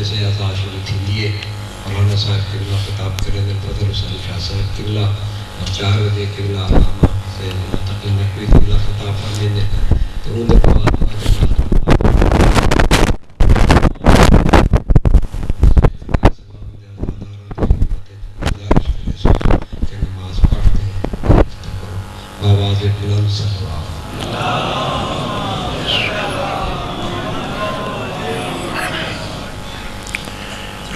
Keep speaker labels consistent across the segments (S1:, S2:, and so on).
S1: سے عطا شروع تھی لیے مولانا صاحب قبلہ خطاب کریں دل فضل حسین شاہ صاحب قبلہ اور 4 بجے قبلہ علامہ سے منتقل نقوی قبلہ خطاب فرمائیں دے تو ان دے بعد آواز بلند صلوات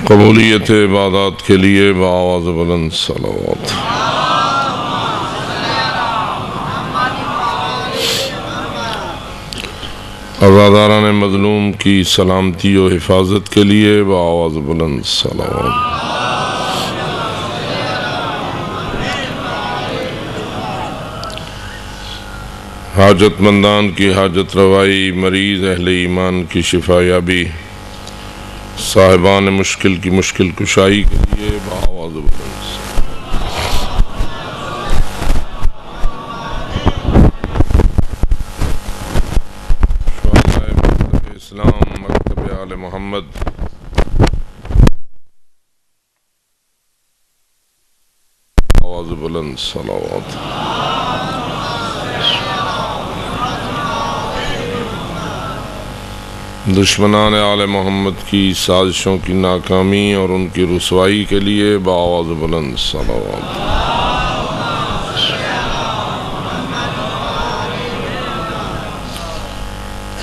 S2: قبولیت عبادات کے لیے بآواز بلند صلوات عزاداران مظلوم کی سلامتی و حفاظت کے لیے بآواز بلند صلوات حاجت مندان کی حاجت روائی مریض اہل ایمان کی شفا یابی صاحبان مشکل کی مشکل کشائی کے لیے بآواز بلند شہدائے مکتب اسلام مکتب آل محمد بآواز بلند صلوات دشمنان آل محمد کی سازشوں کی ناکامی اور ان کی رسوائی کے لیے بآواز بلند صلوات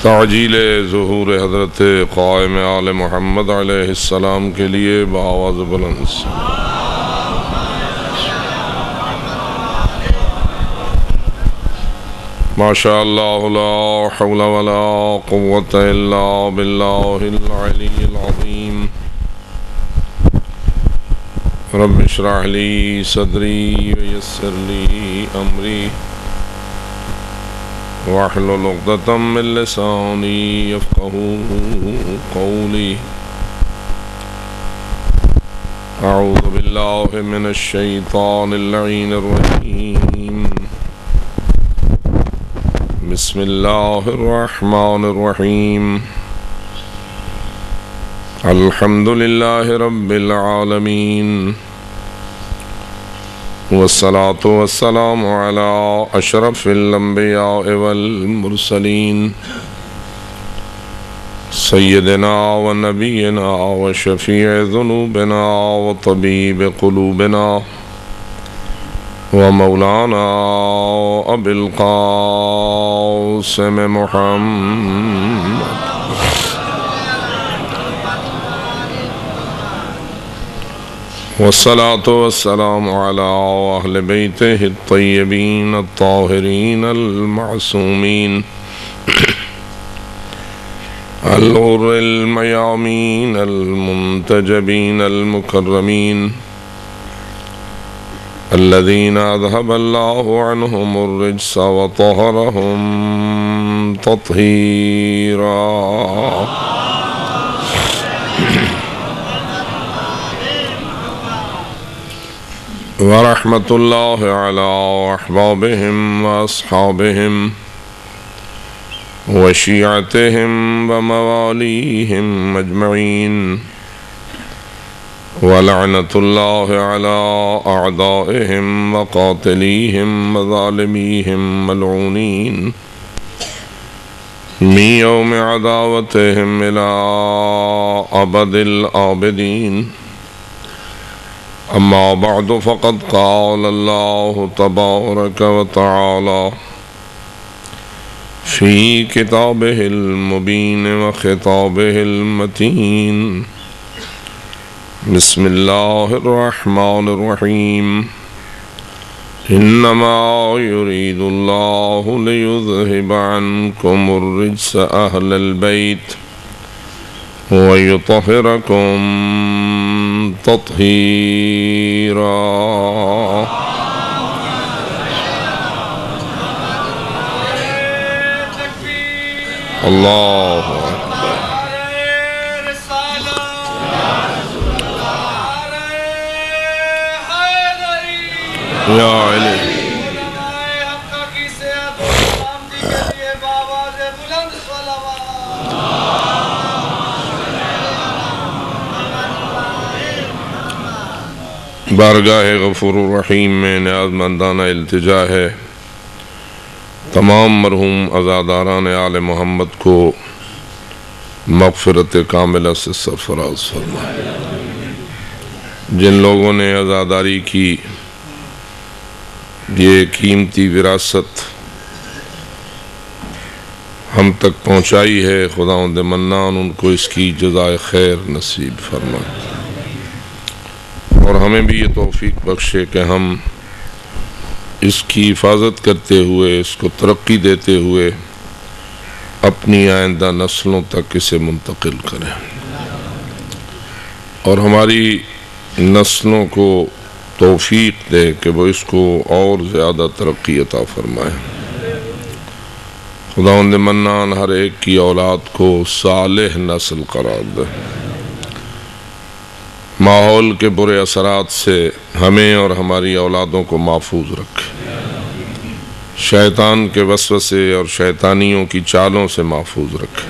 S2: تعجیل ظہور حضرت قائم آل محمد علیہ السلام کے لیے بآواز بلند صلوات ماشاء اللہ لا حول ولا قوة الا باللہ العلی العظیم رب اشرح لی صدری ویسر لی امری واحلل عقدۃ من لسانی یفقہوا قولی اعوذ باللہ من الشیطان اللعین الرجیم بسم اللہ الرحمن الرحیم الحمد للہ رب العالمین والصلاة والسلام علی اشرف الانبیاء والمرسلین سیدنا و نبینا و شفیع ذنوبنا و طبیب قلوبنا ومولانا ابی القاسم محمد والصلاة والسلام على أهل بيته الطيبين الطاهرين المعصومين الغر الميامين المنتجبين المكرمين الذين أذهب الله عنهم الرجس وطهرهم تطهيرا ورحمة الله على أحبابهم وأصحابهم وشيعتهم ومواليهم أجمعين ولعنة الله على أعدائهم وقاتليهم وظالميهم ملعونين من يوم عداوتهم إلى أبد الآبدين أما بعد فقد قال الله تبارك وتعالى في كتابه المبين وخطابه المتين بسم الله الرحمن الرحيم إنما يريد الله ليذهب عنكم الرجس أهل البيت ويطهركم تطهيرا الله یا علی بارگاہ غفور الرحیم میں نیاز مندانہ التجا ہے تمام مرحوم عزاداران آل محمد کو مغفرت کاملہ سے سرفراز فرمائے۔ جن لوگوں نے عزاداری کی یہ قیمتی وراثت ہم تک پہنچائی ہے، خداوند منان ان کو اس کی جزائے خیر نصیب فرمائے اور ہمیں بھی یہ توفیق بخشے کہ ہم اس کی حفاظت کرتے ہوئے، اس کو ترقی دیتے ہوئے اپنی آئندہ نسلوں تک اسے منتقل کریں اور ہماری نسلوں کو توفیق دے کہ وہ اس کو اور زیادہ ترقی عطا فرمائے۔ خداوند منان ہر ایک کی اولاد کو صالح نسل قرار دے، ماحول کے برے اثرات سے ہمیں اور ہماری اولادوں کو محفوظ رکھے، شیطان کے وسوسے اور شیطانیوں کی چالوں سے محفوظ رکھے،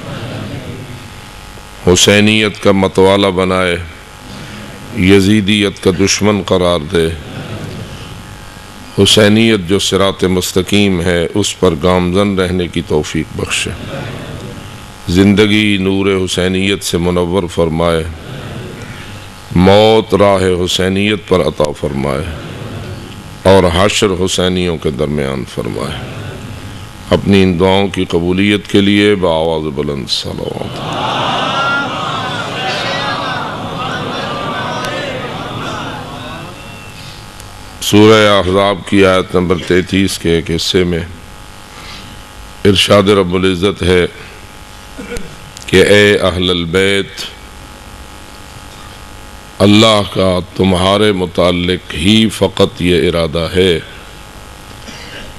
S2: حسینیت کا متوالا بنائے، یزیدیت کا دشمن قرار دے، حسینیت جو صراط مستقیم ہے اس پر گامزن رہنے کی توفیق بخشے، زندگی نور حسینیت سے منور فرمائے، موت راہ حسینیت پر عطا فرمائے اور حشر حسینیوں کے درمیان فرمائے۔ اپنی ان دعاؤں کی قبولیت کے لیے بآواز بلند صلوات۔ سورہ احزاب کی آیت نمبر 33 کے ایک حصے میں ارشاد رب العزت ہے کہ اے اہل البیت، اللہ کا تمہارے متعلق ہی فقط یہ ارادہ ہے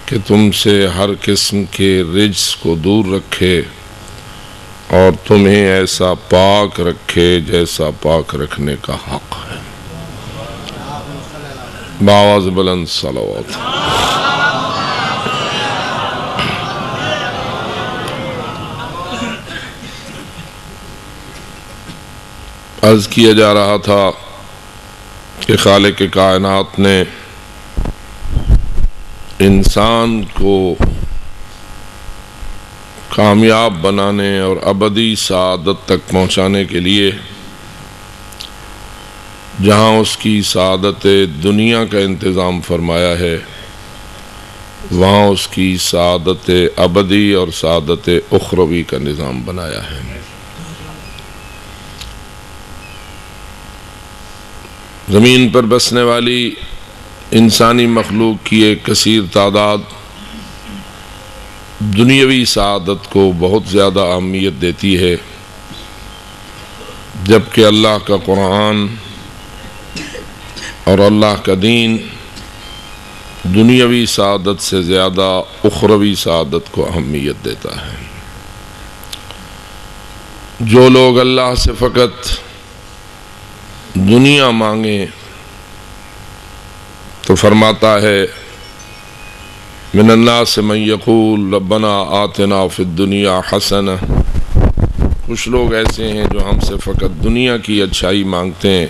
S2: کہ تم سے ہر قسم کے رجس کو دور رکھے اور تمہیں ایسا پاک رکھے جیسا پاک رکھنے کا حق ہے۔ بآواز بلند صلوات۔ عرض کیا جا رہا تھا کہ خالق کائنات نے انسان کو کامیاب بنانے اور ابدی سعادت تک پہنچانے کے لیے جہاں اس کی سعادت دنیا کا انتظام فرمایا ہے، وہاں اس کی سعادت ابدی اور سعادت اخروی کا نظام بنایا ہے۔ زمین پر بسنے والی انسانی مخلوق کی ایک کثیر تعداد دنیاوی سعادت کو بہت زیادہ اہمیت دیتی ہے، جبکہ اللہ کا قرآن اور اللہ کا دین دنیاوی سعادت سے زیادہ اخروی سعادت کو اہمیت دیتا ہے۔ جو لوگ اللہ سے فقط دنیا مانگیں تو فرماتا ہے من الناس من یقول ربنا آتنا فی الدنیا حسنہ، کچھ لوگ ایسے ہیں جو ہم سے فقط دنیا کی اچھائی مانگتے ہیں،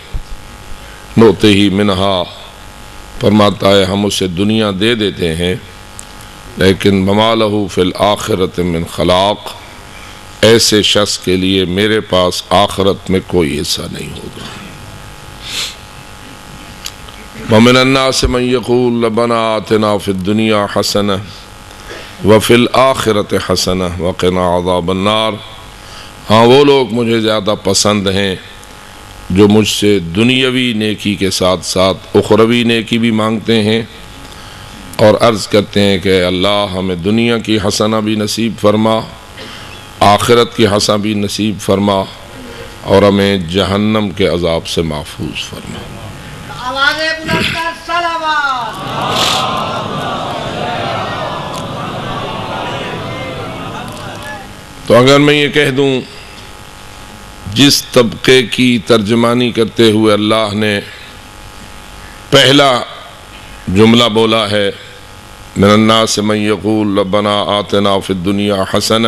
S2: نوتے ہی منہا، فرماتا ہے ہم اسے دنیا دے دیتے ہیں، لیکن وما لہ فی الآخرۃ من خلاق، ایسے شخص کے لیے میرے پاس آخرت میں کوئی حصہ نہیں ہوگا۔ ومن الناس من یقول ربنا آتنا فی الدنیا حسنہ وفی الآخرۃ حسنہ وقنا عذاب النار، ہاں وہ لوگ مجھے زیادہ پسند ہیں جو مجھ سے دنیاوی نیکی کے ساتھ ساتھ اخروی نیکی بھی مانگتے ہیں اور عرض کرتے ہیں کہ اللہ ہمیں دنیا کی حسنہ بھی نصیب فرما، آخرت کی حسنہ بھی نصیب فرما اور ہمیں جہنم کے عذاب سے محفوظ فرما۔ تو اگر میں یہ کہہ دوں جس طبقے کی ترجمانی کرتے ہوئے اللہ نے پہلا جملہ بولا ہے من الناس من یقول ربنا آتنا فی الدنیا حسنہ،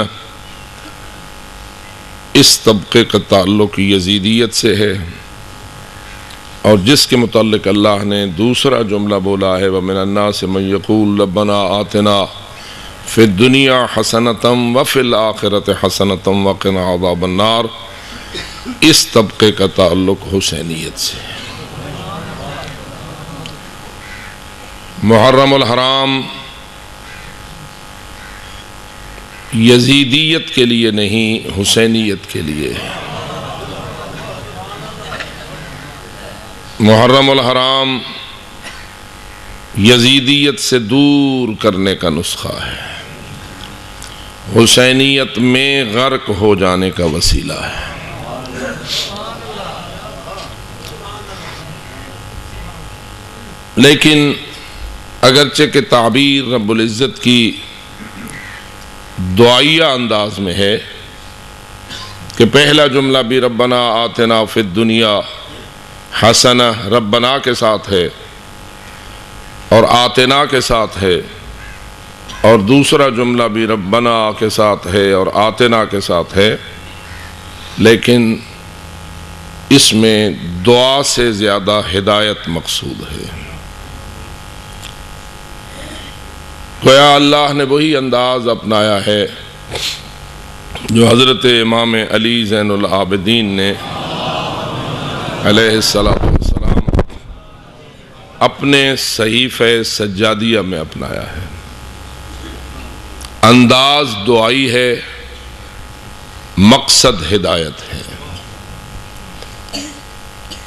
S2: اس طبقے کا تعلق یزیدیت سے ہے، اور جس کے متعلق اللہ نے دوسرا جملہ بولا ہے وَمِنَ النَّاسِ مَن يَقُولُ رَبَّنَا آتِنَا فِي الدُّنْيَا حَسَنَةً وَفِي الْآخِرَةِ حَسَنَةً وَقِنَا عَذَابَ النَّارِ، اس طبقے کا تعلق حسینیت سے۔ محرم الحرام یزیدیت کے لیے نہیں، حسینیت کے لیے۔ محرم الحرام یزیدیت سے دور کرنے کا نسخہ ہے، حسینیت میں غرق ہو جانے کا وسیلہ ہے۔ لیکن اگرچہ کہ تعبیر رب العزت کی دعائیہ انداز میں ہے کہ پہلا جملہ بھی ربنا آتنا فی الدنیا حسنہ ربنا کے ساتھ ہے اور آتنا کے ساتھ ہے، اور دوسرا جملہ بھی ربنا کے ساتھ ہے اور آتنا کے ساتھ ہے، لیکن اس میں دعا سے زیادہ ہدایت مقصود ہے۔ گویا اللہ نے وہی انداز اپنایا ہے جو حضرت امام علی زین العابدین نے علیہ السلام اپنے صحیفہ سجادیہ میں اپنایا ہے۔ انداز دعائی ہے، مقصد ہدایت ہے،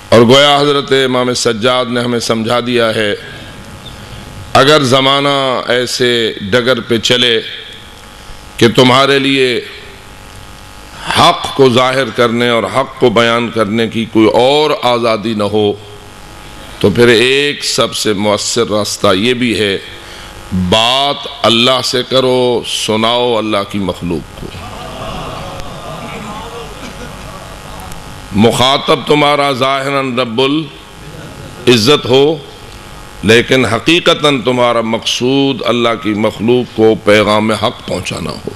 S2: اور گویا حضرت امام سجاد نے ہمیں سمجھا دیا ہے اگر زمانہ ایسے ڈگر پہ چلے کہ تمہارے لیے حق کو ظاہر کرنے اور حق کو بیان کرنے کی کوئی اور آزادی نہ ہو، تو پھر ایک سب سے مؤثر راستہ یہ بھی ہے بات اللہ سے کرو، سناؤ اللہ کی مخلوق کو۔ مخاطب تمہارا ظاہراً رب العزت ہو، لیکن حقیقتاً تمہارا مقصود اللہ کی مخلوق کو پیغام حق پہنچانا ہو۔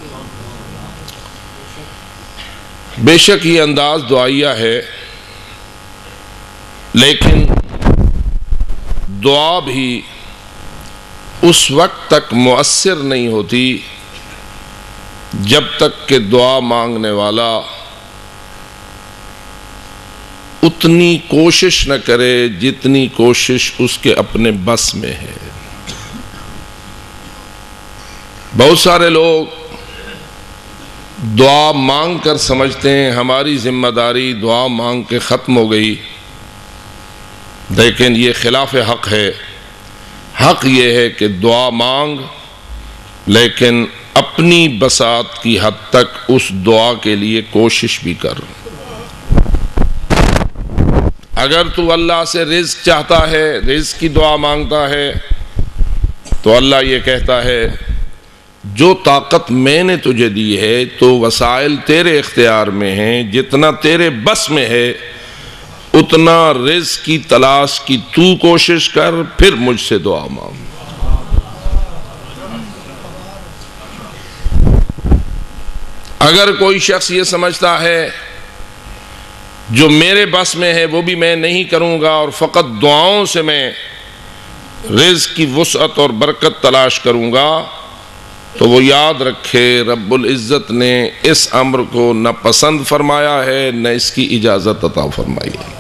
S2: بے شک یہ انداز دعائیہ ہے، لیکن دعا بھی اس وقت تک مؤثر نہیں ہوتی جب تک کہ دعا مانگنے والا اتنی کوشش نہ کرے جتنی کوشش اس کے اپنے بس میں ہے۔ بہت سارے لوگ دعا مانگ کر سمجھتے ہیں ہماری ذمہ داری دعا مانگ کے ختم ہو گئی، لیکن یہ خلاف حق ہے۔ حق یہ ہے کہ دعا مانگ، لیکن اپنی بساط کی حد تک اس دعا کے لیے کوشش بھی کر۔ اگر تو اللہ سے رزق چاہتا ہے، رزق کی دعا مانگتا ہے، تو اللہ یہ کہتا ہے جو طاقت میں نے تجھے دی ہے تو وسائل تیرے اختیار میں ہیں، جتنا تیرے بس میں ہے اتنا رزق کی تلاش کی تو کوشش کر، پھر مجھ سے دعا مانگ۔ اگر کوئی شخص یہ سمجھتا ہے جو میرے بس میں ہے وہ بھی میں نہیں کروں گا اور فقط دعاؤں سے میں رزق کی وسعت اور برکت تلاش کروں گا، تو وہ یاد رکھے رب العزت نے اس امر کو نہ پسند فرمایا ہے نہ اس کی اجازت عطا فرمائی ہے۔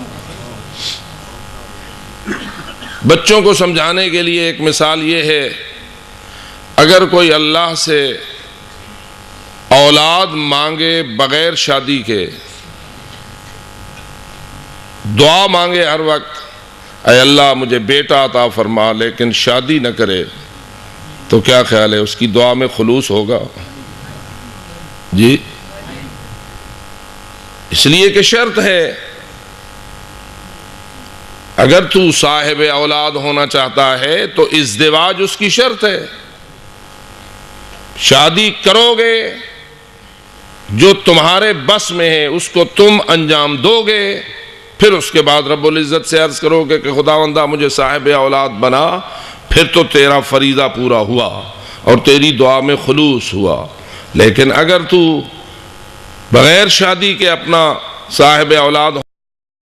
S2: بچوں کو سمجھانے کے لیے ایک مثال یہ ہے، اگر کوئی اللہ سے اولاد مانگے بغیر شادی کے، دعا مانگے ہر وقت اے اللہ مجھے بیٹا عطا فرما، لیکن شادی نہ کرے، تو کیا خیال ہے اس کی دعا میں خلوص ہوگا؟ جی، اس لیے کہ شرط ہے اگر تو صاحب اولاد ہونا چاہتا ہے تو ازدواج اس کی شرط ہے۔ شادی کرو گے، جو تمہارے بس میں ہے اس کو تم انجام دو گے، پھر اس کے بعد رب العزت سے عرض کرو گے کہ خداوندہ مجھے صاحب اولاد بنا، پھر تو تیرا فریضہ پورا ہوا اور تیری دعا میں خلوص ہوا۔ لیکن اگر تو بغیر شادی کے اپنا صاحب اولاد